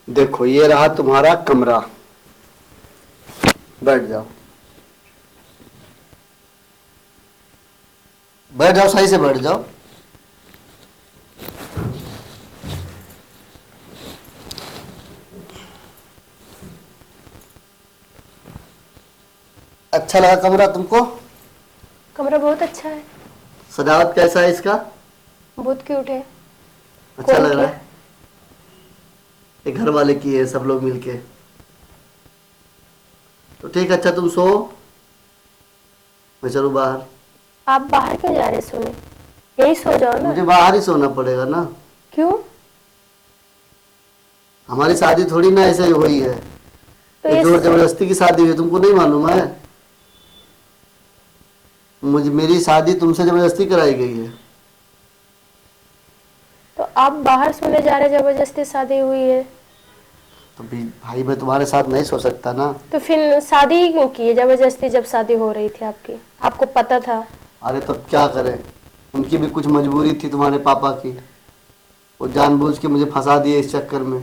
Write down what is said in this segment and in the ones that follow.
देखो ये रहा तुम्हारा कमरा, बैठ जाओ, बैठ जाओ, सही से बैठ जाओ। अच्छा लगा कमरा तुमको? कमरा बहुत अच्छा है। सजावट कैसा है इसका? बहुत क्यूट है। अच्छा लग रहा है। ये घर वाले की है, सब लोग मिलके। तो ठीक है, अच्छा तुम सो, मैं चलूं बाहर। आप बाहर क्यों जा रहे सोने? यही सो जाओ ना। मुझे बाहर ही सोना पड़ेगा ना। क्यों? हमारी शादी थोड़ी ना ऐसे हुई है, तो ये जोर जबरदस्ती की शादी हुई, तुमको नहीं मालूम है? मुझे मेरी शादी तुमसे जबरदस्ती कराई गई है। तो आप बाहर सोने जा रहे, जबरदस्ती शादी हुई है? तो भाई मैं तुम्हारे साथ नहीं सो सकता ना। तो फिर शादी ही क्यों की है जबरदस्ती, जब शादी हो रही थी आपकी? आपको पता था? अरे तो क्या करें, उनकी भी कुछ मजबूरी थी, तुम्हारे पापा की। वो जानबूझ के मुझे फंसा दिए इस चक्कर में,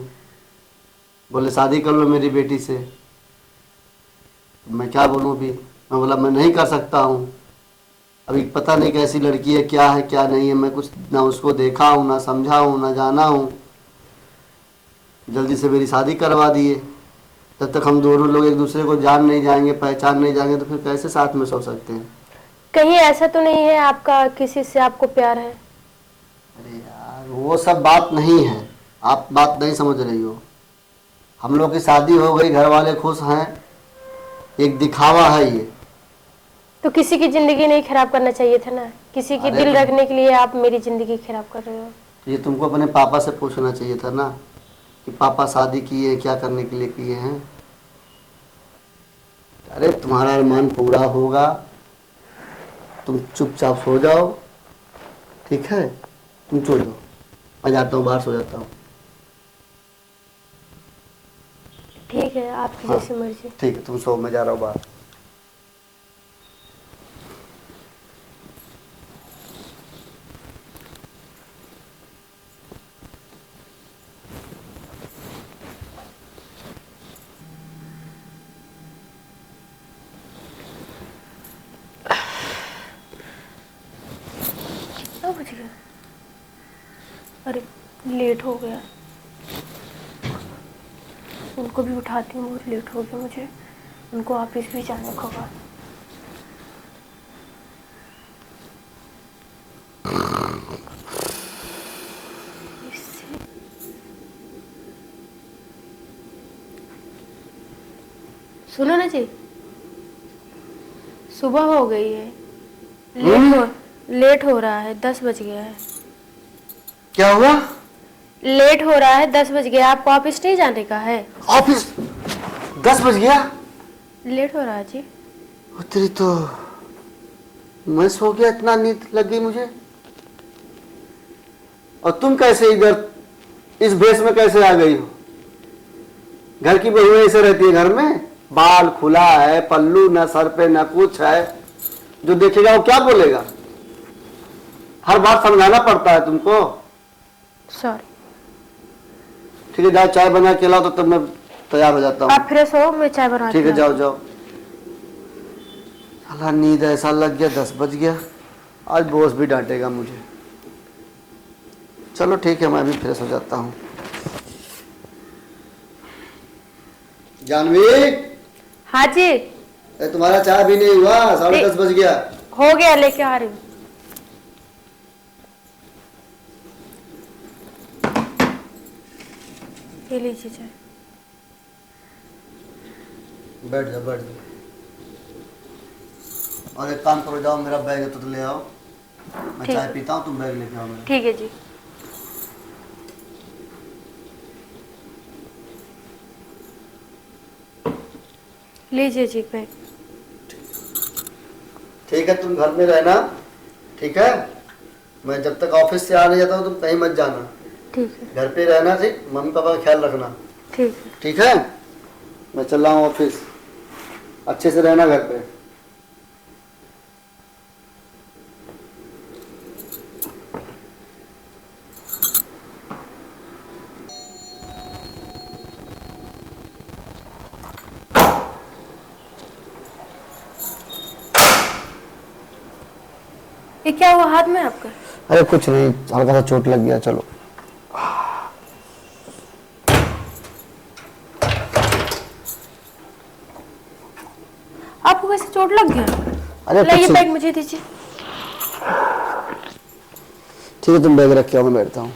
बोले शादी कर लो मेरी बेटी से। मैं क्या बोलूँ अभी, मैं बोला मैं नहीं कर सकता हूँ। अभी पता नहीं कैसी लड़की है क्या नहीं है, मैं कुछ ना उसको देखा हूँ, ना समझा हूँ, ना जाना हूँ। जल्दी से मेरी शादी करवा दिए। जब तक हम दोनों लोग एक दूसरे को जान नहीं जाएंगे, पहचान नहीं जाएंगे, तो फिर कैसे साथ में सो सकते हैं? कहीं ऐसा तो नहीं है आपका किसी से आपको प्यार है? अरे यार वो सब बात नहीं है, आप बात नहीं समझ रही हो। हम लोग की शादी हो गई, घर वाले खुश हैं, एक दिखावा है ये। तो किसी की जिंदगी नहीं खराब करना चाहिए था ना? किसी की दिल रखने के लिए आप मेरी जिंदगी खराब कर रहे हो। तो ये तुमको अपने पापा से पूछना चाहिए था ना, कि पापा शादी किए क्या करने के लिए किए हैं। अरे तुम्हारा अरमान पूरा होगा, तुम चुपचाप सो जाओ, ठीक है? तुम सो जाओ, मैं जाता हूँ बाहर, सो जाता हूँ। ठीक है, आपकी हाँ जैसी मर्जी। ठीक है, तुम सो, मैं जा रहा हूँ बाहर। कितना बज गया? अरे लेट हो गया। उनको भी उठाती हूँ, बहुत लेट हो गया मुझे, उनको ऑफिस भी जाने को होगा। सुनो ना जी, सुबह हो गई है, लेट हो रहा है, 10 बज गया है। क्या हुआ? लेट हो रहा है, 10 बज गया। आपको ऑफिस नहीं जाने का है? ऑफिस 10 बज गया? लेट हो रहा है जी। तेरी तो, मैं सो गया, इतना नींद लग गई मुझे। और तुम कैसे इधर इस भेष में कैसे आ गई हो? घर की बहू ऐसे रहती है घर में, बाल खुला है, पल्लू न सर पे न कुछ है, जो देखेगा वो क्या बोलेगा? हर बात समझाना पड़ता है तुमको। सॉरी। ठीक है, जाओ चाय बना के लाओ, तो तब मैं तैयार हो जाता हूँ। आप फ्रेश हो, मैं चाय बना। ठीक है, जाओ जाओ। साला नींद ऐसा लग गया, 10 बज गया। आज बॉस भी डांटेगा मुझे। चलो ठीक है, मैं भी फ्रेश हो जाता हूँ। जानवी। हाँ जी। तुम्हारा चाय भी नहीं हुआ, 10:30 बज गया। हो गया, लेके आ रही हूँ। ये लीजिए चाय। बैठ जाओ, बैठ जाओ। और एक काम करो, जाओ मेरा बैग है तो ले आओ, मैं चाय पीता हूँ, तुम बैग लेके आओ मेरा। ठीक है जी। लीजिए जी बैग। ठीक है, तुम घर में रहना, ठीक है? मैं जब तक ऑफिस से आने जाता हूँ तुम कहीं मत जाना। ठीक है। घर पे रहना, ठीक? मम्मी पापा का ख्याल रखना। ठीक है। ठीक है? मैं चल रहा हूँ ऑफिस, अच्छे से रहना घर पे। ये क्या हुआ हाथ में आपका? अरे कुछ नहीं, हल्का सा चोट लग गया। चलो आपको कैसे चोट लग गया? अरे लाइए कुछ बैग मुझे दीजिए। ठीक है, तुम बैग रख के आओ, मैं बैठता हूँ।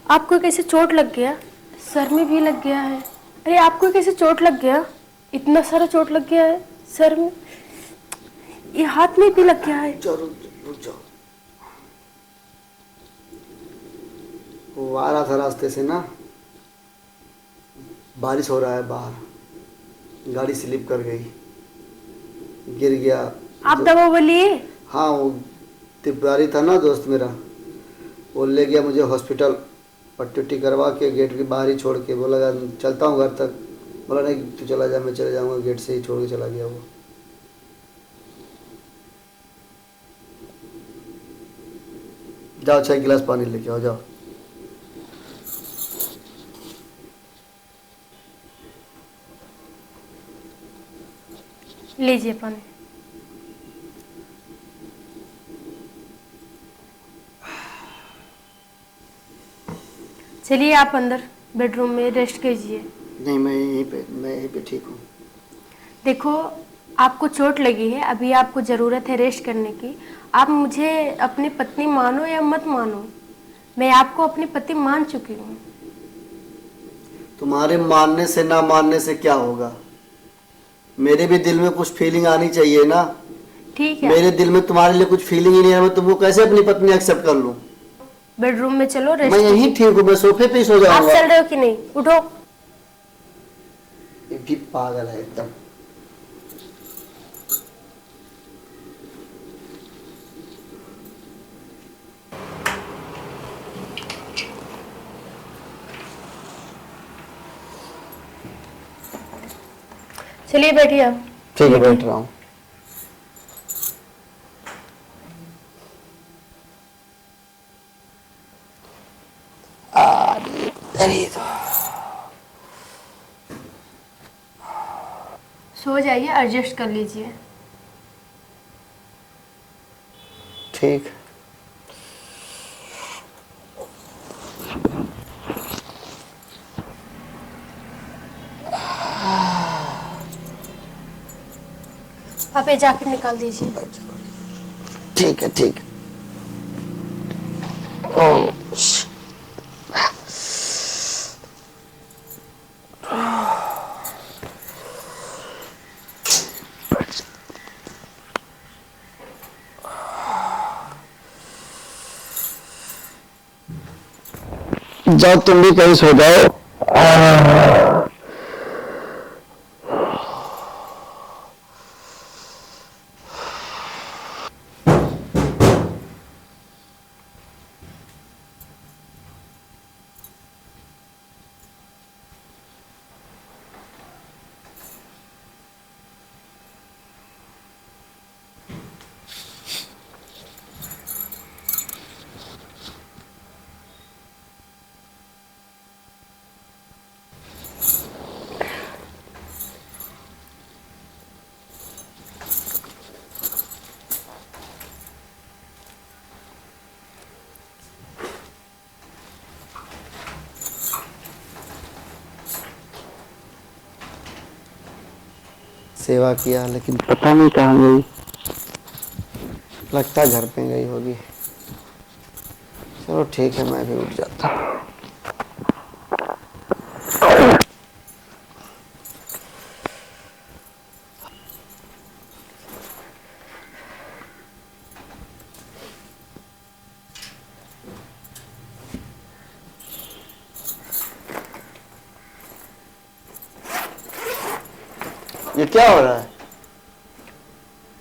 आपको कैसे चोट लग गया? सर में भी लग गया है। अरे आपको कैसे चोट लग गया? इतना सारा चोट लग गया है सर में, ये हाथ में भी लग गया है। रुक जाओ। वो आ रहा था रास्ते से ना, बारिश हो रहा है बाहर, गाड़ी स्लिप कर गई, गिर गया। आप दवा बोलिए। हाँ, वो तिवारी था ना दोस्त मेरा, वो ले गया मुझे हॉस्पिटल, पट्टी उट्टी करवा के गेट के बाहर ही छोड़ के बोला चलता हूँ घर तक। बोला नहीं तू चला जा, मैं चले जाऊँगा, गेट से ही छोड़ के चला गया वो। जाओ 6 गिलास पानी लेके आओ, जाओ। लीजिए पानी। चलिए आप अंदर बेडरूम में रेस्ट कीजिए। नहीं, मैं यहीं पे ठीक हूँ। देखो आपको चोट लगी है, अभी आपको ज़रूरत है रेस्ट करने की। आप मुझे अपनी पत्नी मानो या मत मानो, मैं आपको अपनी पति मान चुकी हूँ। तुम्हारे मानने से ना मानने से क्या होगा, मेरे भी दिल में कुछ फीलिंग आनी चाहिए ना। ठीक है, मेरे दिल में तुम्हारे लिए कुछ फीलिंग ही नहीं है, मैं तुमको कैसे अपनी पत्नी एक्सेप्ट कर लूं। बेडरूम में चलो रेस्ट। मैं यहीं ठीक हूँ, मैं सोफे पे ही सो आप जाऊंगा। चल रहे हो कि नहीं? उठो। ये भी पागल है एकदम। चलिए बैठिए आप। ठीक है, बैठ रहा हूँ। सो जाइए, एडजस्ट कर लीजिए। ठीक। आप ये जैकेट निकाल दीजिए। ठीक है, ठीक। ओह, जाओ तुम भी कहीं सो जाओ। सेवा किया लेकिन पता नहीं कहाँ गई, लगता घर पे गई होगी। चलो ठीक है, मैं भी उठ जाता हूँ। ये क्या हो रहा है?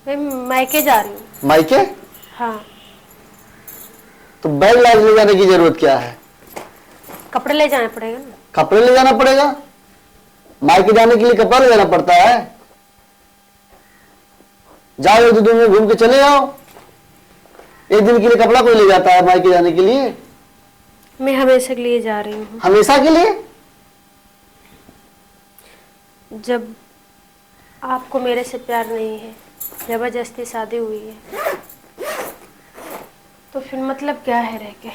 मैं मायके जा रही हूँ। मायके? हाँ। तो बैग ले जाने की जरूरत क्या है? कपड़े ले जाना पड़ेगा ना। कपड़े ले जाना पड़ेगा? मायके जाने के लिए कपड़ा ले जाना पड़ता है? जाओ एक दो दिन में घूम के चले आओ। एक दिन के लिए कपड़ा कोई ले जाता है मायके जाने के लिए? मैं हमेशा के लिए जा रही हूँ। हमेशा के लिए? जब आपको मेरे से प्यार नहीं है, जबरदस्ती शादी हुई है, तो फिर मतलब क्या है रह के?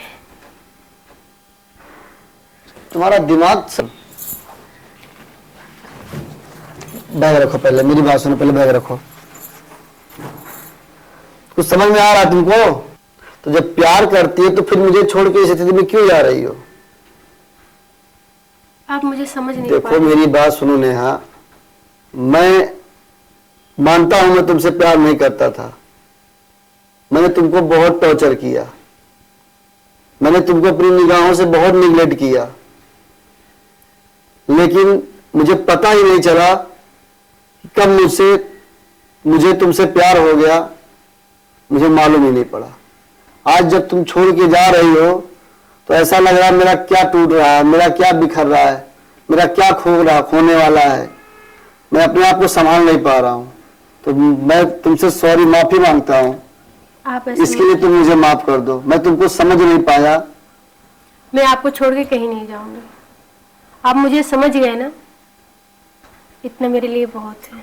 तुम्हारा दिमाग बैग रखो, पहले मेरी बात सुनो, पहले बैग रखो। कुछ समझ में आ रहा है तुमको? तो जब प्यार करती है तो फिर मुझे छोड़ के इस स्थिति में क्यों जा रही हो? आप मुझे समझ नहीं पा देखो रहे। मेरी बात सुनो नेहा, मैं मानता हूं मैं तुमसे प्यार नहीं करता था। मैंने तुमको बहुत टॉर्चर किया, मैंने तुमको अपनी निगाहों से बहुत निगलेक्ट किया, लेकिन मुझे पता ही नहीं चला कब मुझे तुमसे प्यार हो गया, मुझे मालूम ही नहीं पड़ा। आज जब तुम छोड़ के जा रही हो तो ऐसा लग रहा है मेरा क्या टूट रहा है, मेरा क्या बिखर रहा है, मेरा क्या खोने वाला है। मैं अपने आप को संभाल नहीं पा रहा हूं। तो मैं तुमसे सॉरी, माफी मांगता हूं। आप ऐसे इसके लिए तुम मुझे माफ कर दो। मैं तुमको समझ नहीं पाया। मैं आपको छोड़ के कहीं नहीं जाऊंगी। आप मुझे समझ गए ना, इतना मेरे लिए बहुत है।